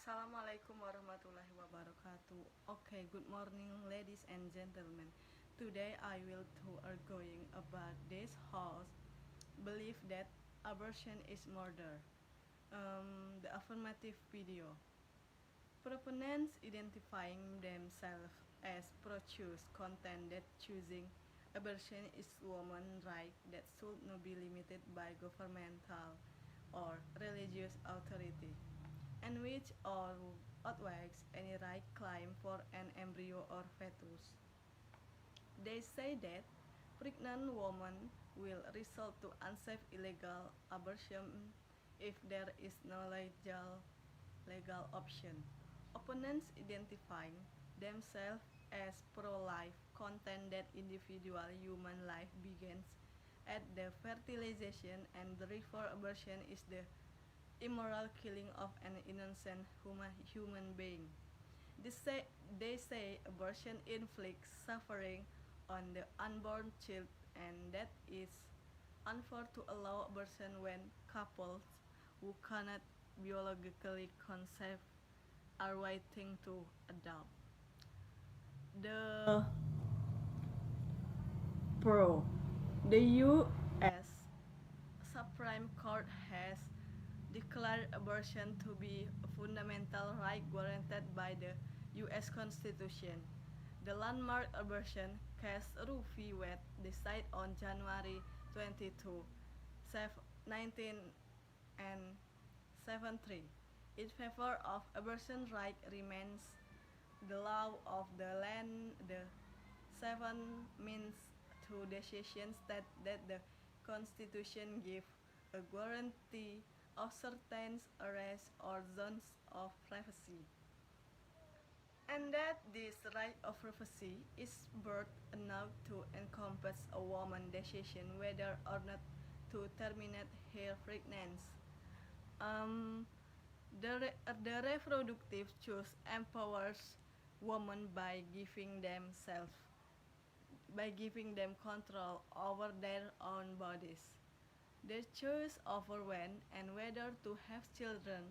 Assalamualaikum warahmatullahi wabarakatuh. Okay, good morning, ladies and gentlemen. Today I will to arguing about this house belief that abortion is murder. The affirmative video. Proponents identifying themselves as pro-choice content that choosing abortion is woman's right that should not be limited by governmental or religious authority, and which outweighs any right claim for an embryo or fetus. They say that pregnant women will resort to unsafe illegal abortion if there is no legal option. Opponents identifying themselves as pro-life contend that individual human life begins at the fertilization and therefore abortion is the immoral killing of an innocent human being. They say abortion inflicts suffering on the unborn child and that is unfair to allow abortion when couples who cannot biologically conceive are waiting to adopt. The pro the U.S. Supreme Court has declared abortion to be a fundamental right guaranteed by the U.S. Constitution. The landmark abortion case Roe v. Wade decided on January 22, 19 and 73 in favor of abortion right remains the law of the land. The seven means to decision state that the Constitution gives a guarantee of certain areas or zones of privacy, and that this right of privacy is broad enough to encompass a woman's decision whether or not to terminate her pregnancy. Um, the reproductive choice empowers women by giving them control over their own bodies. Their choice over when and whether to have children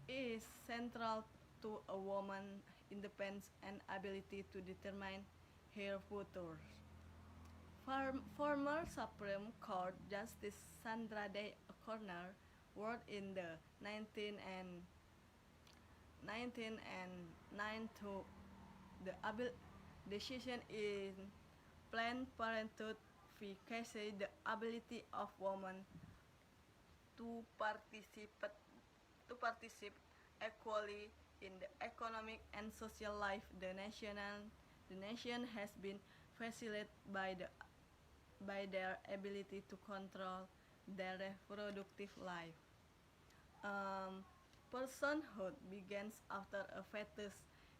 is central to a woman's independence and ability to determine her future. Former Supreme Court Justice Sandra Day O'Connor wrote in the 19 to the decision in Planned Parenthood v. Casey, the ability of women to participate to participate equally in the economic and social life the nation has been facilitated by their ability to control their reproductive life. Um, Personhood begins after a fetus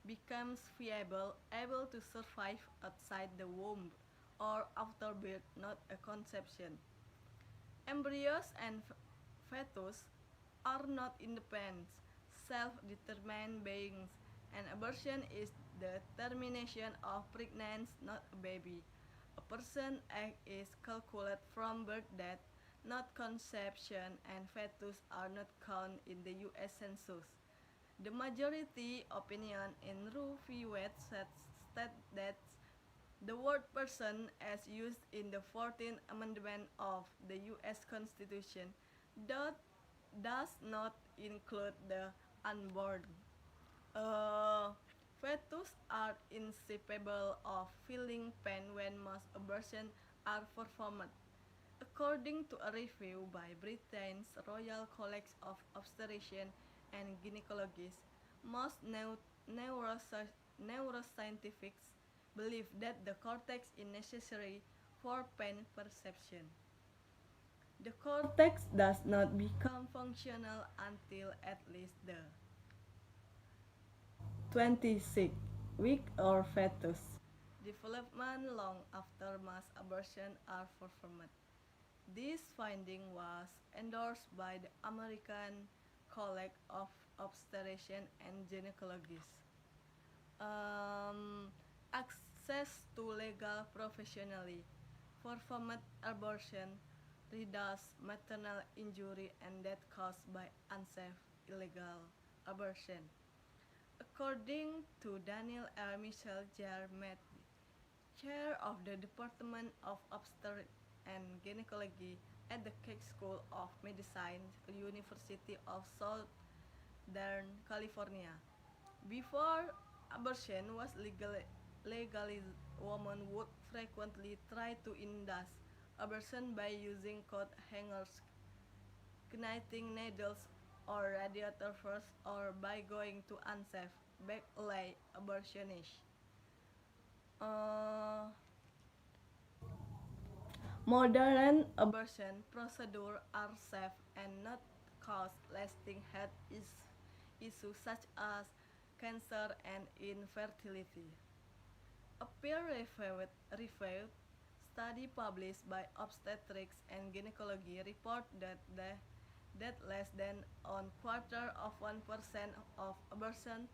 becomes viable, able to survive outside the womb, or after birth, not a conception. Embryos and fetus are not independent, self-determined beings, and abortion is the termination of pregnancy, not a baby. A person's egg is calculated from birth date, not conception, and fetus are not counted in the U.S. Census. The majority opinion in Roe v. Wade state that the word person, as used in the 14th Amendment of the U.S. Constitution, does not include the unborn. Uh, Fetus are incapable of feeling pain when most abortions are performed. According to a review by Britain's Royal College of Obstetricians and Gynecologists, most neuroscientists believe that the cortex is necessary for pain perception. The cortex does not become functional until at least the 26th week or fetus development long after mass abortion are performed. This finding was endorsed by the American College of Obstetricians and Gynecologists. Um, Access to legal professionally performed abortion reduces maternal injury and death caused by unsafe illegal abortion. According to Daniel R. Michel Jarmet, chair of the Department of Obstetrics and Gynecology at the Keck School of Medicine, University of Southern California. Before abortion was legalized, women would frequently try to induce abortion by using coat hangers, knitting needles, or radiator first, or by going to unsafe back-lay abortionists. Uh, Modern abortion procedures are safe and not cause lasting health issues such as cancer and infertility. A peer-reviewed study published by Obstetrics and Gynecology report that less than one quarter of 1% of abortion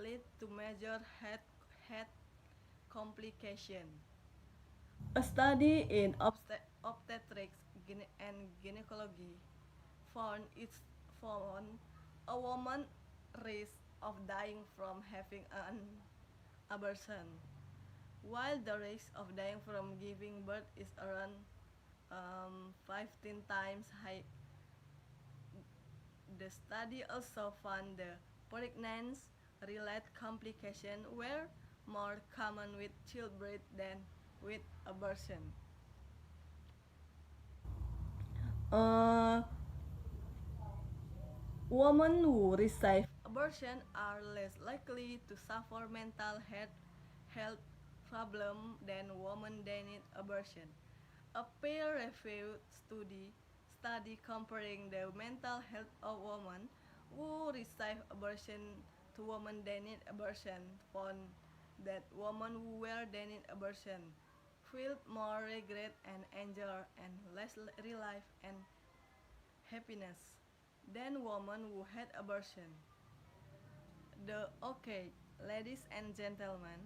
lead to major health complications. A study in obstetrics and gynecology found a woman risk of dying from having an abortion, while the risk of dying from giving birth is around 15 times high. The study also found the pregnancy-related complications were more common with childbirth than with abortion. Uh, Women who receive abortion are less likely to suffer mental health problems than women that need abortion. A peer-reviewed study comparing the mental health of women who receive abortion to women that need abortion found that women who were denied abortion felt more regret and anger and less relief and happiness than women who had abortion. Okay, ladies and gentlemen,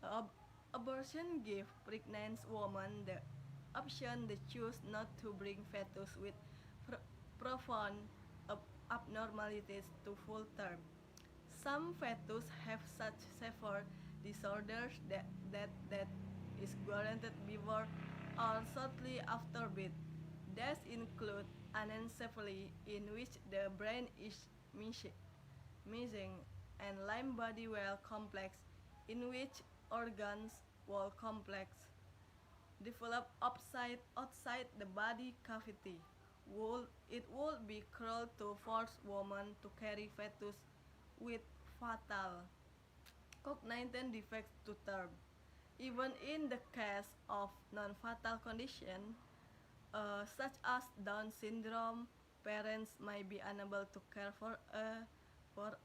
ab- abortion gives pregnant women the option to choose not to bring fetus with profound abnormalities to full term. Some fetus have such severe disorders that is guaranteed before or shortly after birth. These include anencephaly, in which the brain is missing, and limb body well complex, in which organs wall complex develop outside the body cavity. It would be cruel to force women to carry fetus with fatal cognitive defects to term. Even in the case of non-fatal conditions, such as Down syndrome, parents may be unable to care for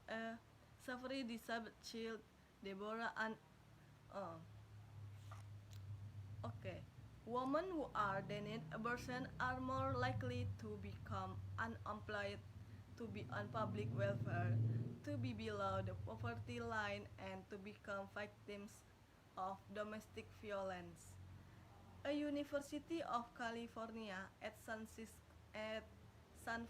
a severely disabled child. Deborah and uh, okay, women who are denied abortion are more likely to become unemployed, to be on public welfare, to be below the poverty line, and to become victims of domestic violence. A University of California at San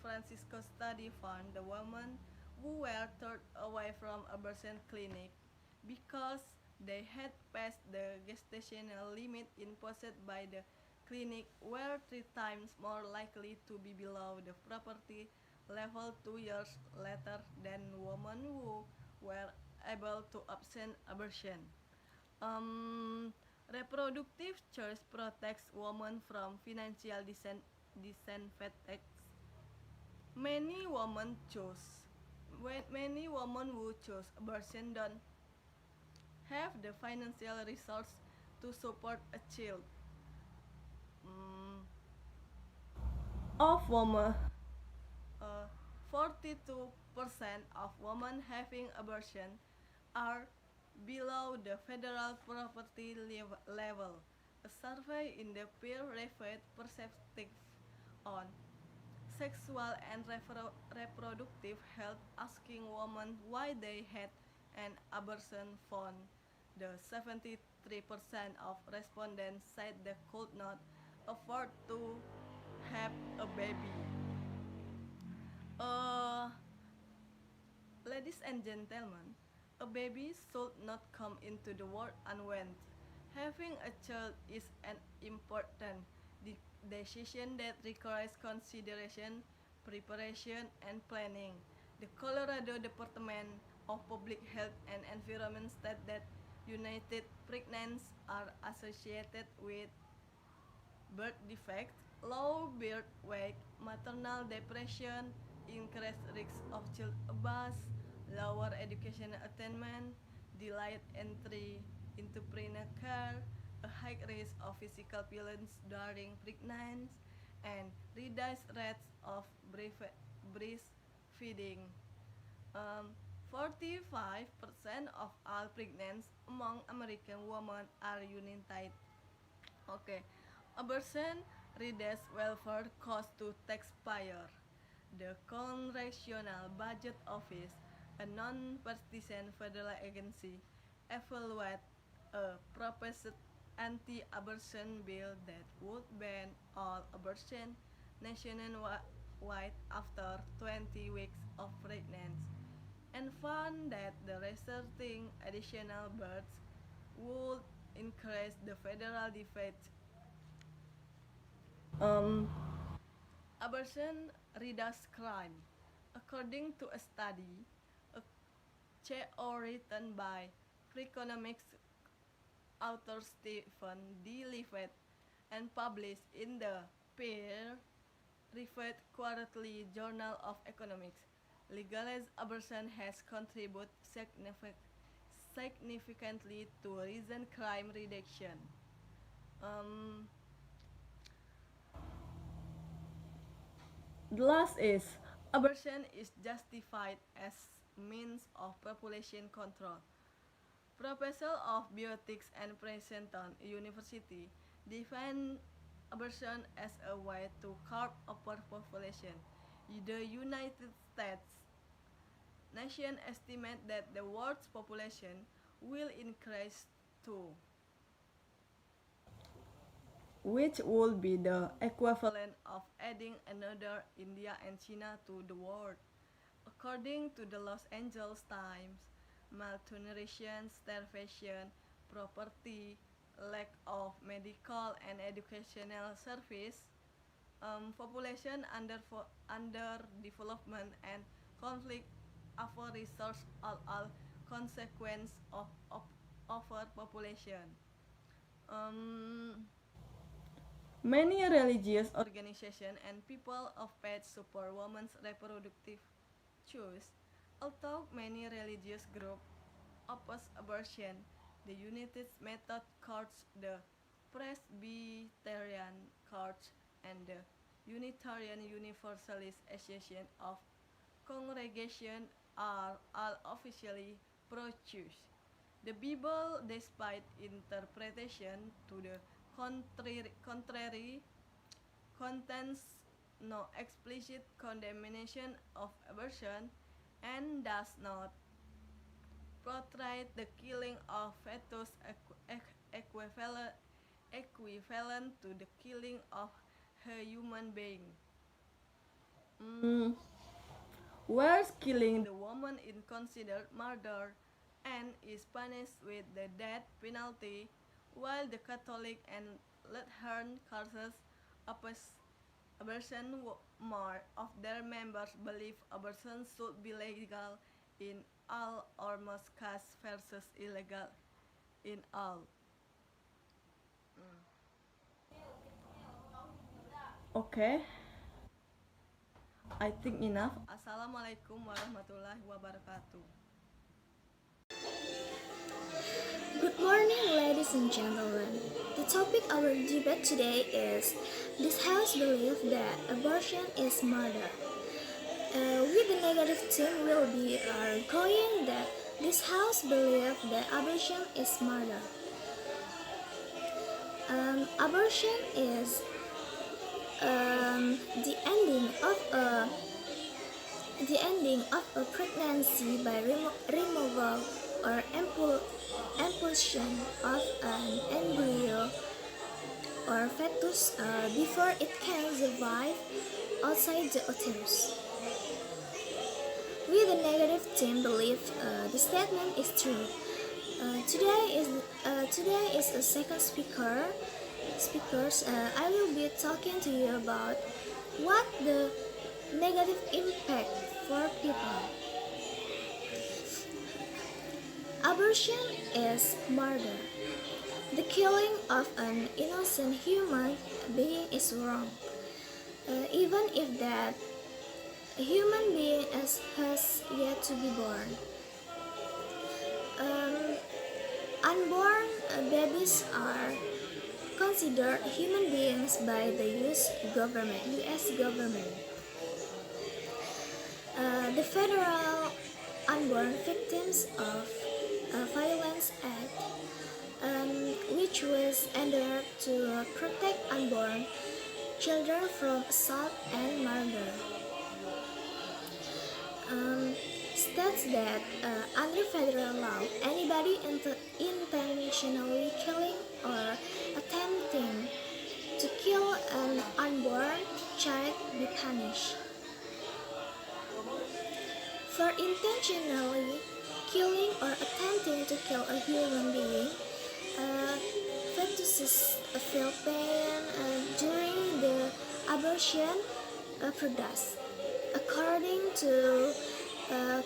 Francisco study found the women who were turned away from abortion clinic because they had passed the gestational limit imposed by the clinic were 3 times more likely to be below the poverty level 2 years later than women who were able to obtain abortion. Um, Reproductive choice protects women from financial disadvantage. Many women choose Many women who choose abortion don't have the financial resource to support a child. Mm, of women, 42% of women having abortion are below the federal poverty level. A survey in the peer-reviewed perspective on sexual and reproductive health asking women why they had an abortion found the 73% of respondents said they could not afford to have a baby. Uh, Ladies and gentlemen, a baby should not come into the world unwed. Having a child is an important decision that requires consideration, preparation, and planning. The Colorado Department of Public Health and Environment states that United pregnancies are associated with birth defects, low birth weight, maternal depression, increased risk of child abuse, lower educational attainment, delayed entry into prenatal care, a high risk of physical violence during pregnancy, and reduced rates of breastfeeding. Um, 45% of all pregnancies among American women are united. Okay, abortion reduces welfare costs to taxpayer. The Congressional Budget Office, a non-partisan federal agency, evaluated a proposed anti-abortion bill that would ban all abortion nationwide after 20 weeks of pregnancy, and found that the resulting additional births would increase the federal deficit. Um, Abortion reduces crime. According to a study, a CO written by Freakonomics author Stephen D. Levitt and published in the peer-reviewed Quarterly Journal of Economics, legalized abortion has contributed significantly to recent crime reduction. Um, The last is abortion is justified as means of population control. Professor of Bioethics and Princeton University define abortion as a way to curb overpopulation. The United States nation estimate that the world's population will increase to, which would be the equivalent of adding another India and China to the world. According to the Los Angeles Times, malnutrition, starvation, poverty, lack of medical and educational service, population underdevelopment, and conflict over resource are all consequence of overpopulation. Um, Many religious organizations and people of faith support women's reproductive choice. Although many religious groups oppose abortion, the United Methodist Church, the Presbyterian Church, and the Unitarian Universalist Association of Congregation are all officially pro-choice. The Bible, despite interpretation to the contrary, contains no explicit condemnation of abortion and does not portray the killing of fetus equivalent to the killing of a human being. Mm, whereas killing the woman is considered murder and is punished with the death penalty, while the Catholic and Lutheran churches oppose abortion, more of their members believe abortion should be legal in all or most cases versus illegal in all. Okay, I think enough. Assalamualaikum warahmatullahi wabarakatuh. Good morning, ladies and gentlemen. The topic of our debate today is this house believes that abortion is murder. With the negative team will be arguing that this house believes that abortion is murder. Abortion is the ending of a pregnancy by removal or impulsion of an embryo or fetus before it can survive outside the uterus. With the negative conservative team believe the statement is true. Today is a second speakers. I will be talking to you about what the negative impact for people. Abortion is murder. The killing of an innocent human being is wrong, even if that human being has yet to be born. Um, Unborn babies are considered human beings by the U.S. government. The Federal Unborn Victims of Violence Act, which was enacted to protect unborn children from assault and murder, states that under federal law, anybody intentionally killing or attempting to kill an unborn child be punished. For intentionally killing or attempting to kill a human being, fetuses feel pain during the abortion process. According to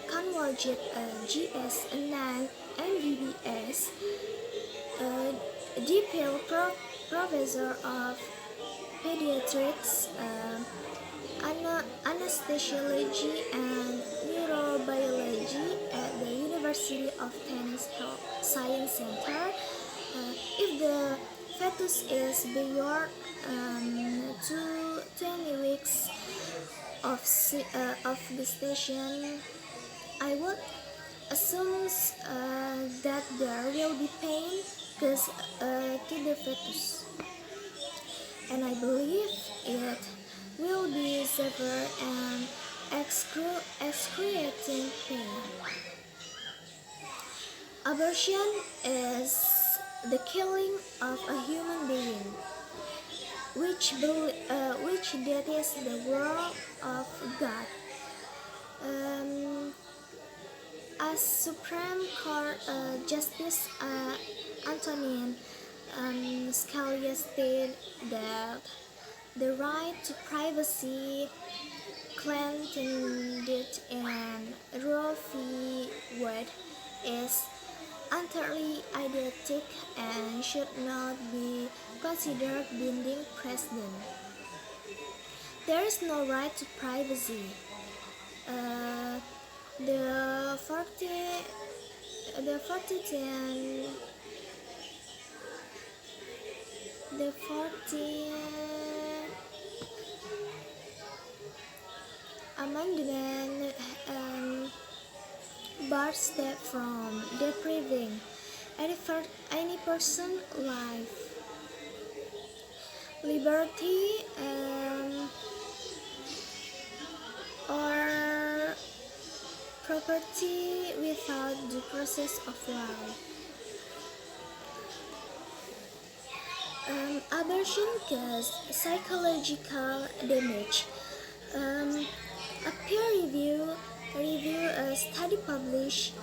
Kanwajit GS9 and BBS, DPL Professor of Pediatrics, Anesthesiology and Neurobiology at the University of Tennessee Health Science Center. If the fetus is beyond 20 weeks of gestation, I would assume that there will be pain caused to the fetus, and I believe it will be severe and excruciating pain. Abortion is the killing of a human being, which that is the word of God. As Supreme Court Justice Antonin Scalia stated that the right to privacy contained in Roe v. Wade is entirely idiotic and should not be considered binding precedent. There is no right to privacy. The 14th Amendment bars state from depriving any person life, liberty, or property without due process of law. Abortion causes psychological damage. A peer-reviewed study published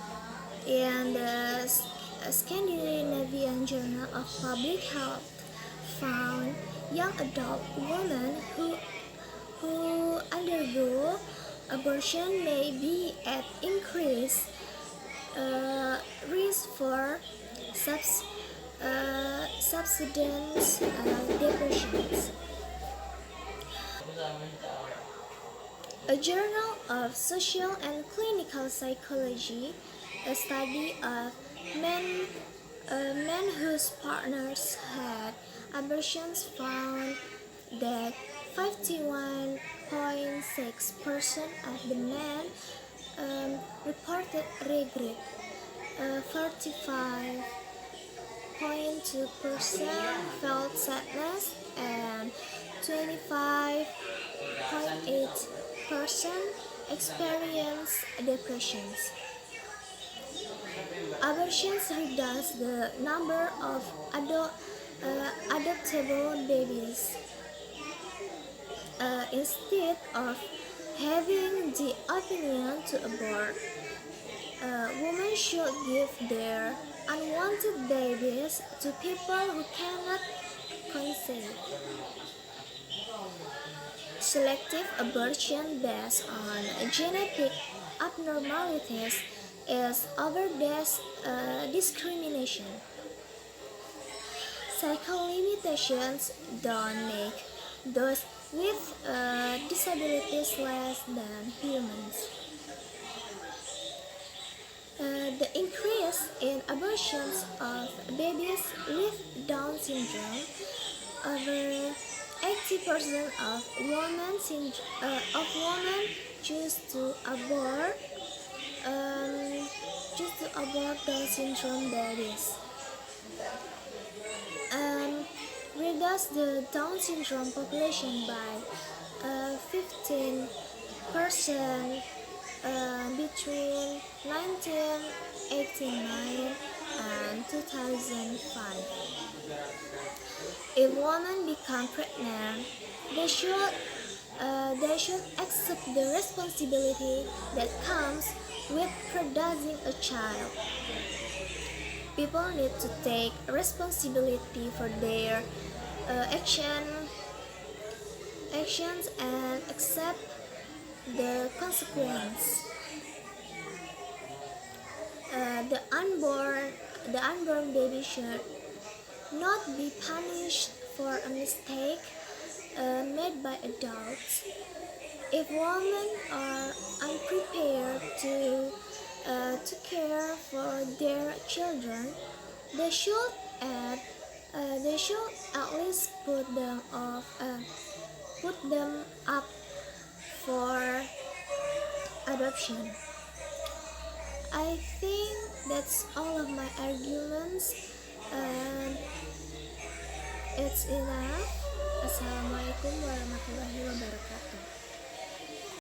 in the Scandinavian Journal of Public Health found young adult women who undergo abortion may be at increased risk for substance depressions. A Journal of Social and Clinical Psychology, a study of men whose partners had abortions found that 51.6% of the men reported regret, 45.2% felt sadness, and 25.8% experienced depressions. Abortions reduce the number of adoptable babies. Instead of having the opinion to abort. Women should give their unwanted babies to people who cannot conceive. Selective abortion based on genetic abnormalities is overdose discrimination. Cycle limitations don't make those with disabilities less than humans. The increase in abortions of babies with Down syndrome, over 80% of women choose to abort Down syndrome babies. Reduce the Down syndrome population by 15% between 1989 and 2005. If women become pregnant, they should accept the responsibility that comes with producing a child. People need to take responsibility for their actions and accept the consequence. The unborn baby should not be punished for a mistake made by adults. If women are unprepared to care for their children, they should at least put them up for adoption. I think that's all of my arguments. It's enough. Assalamualaikum warahmatullahi wabarakatuh.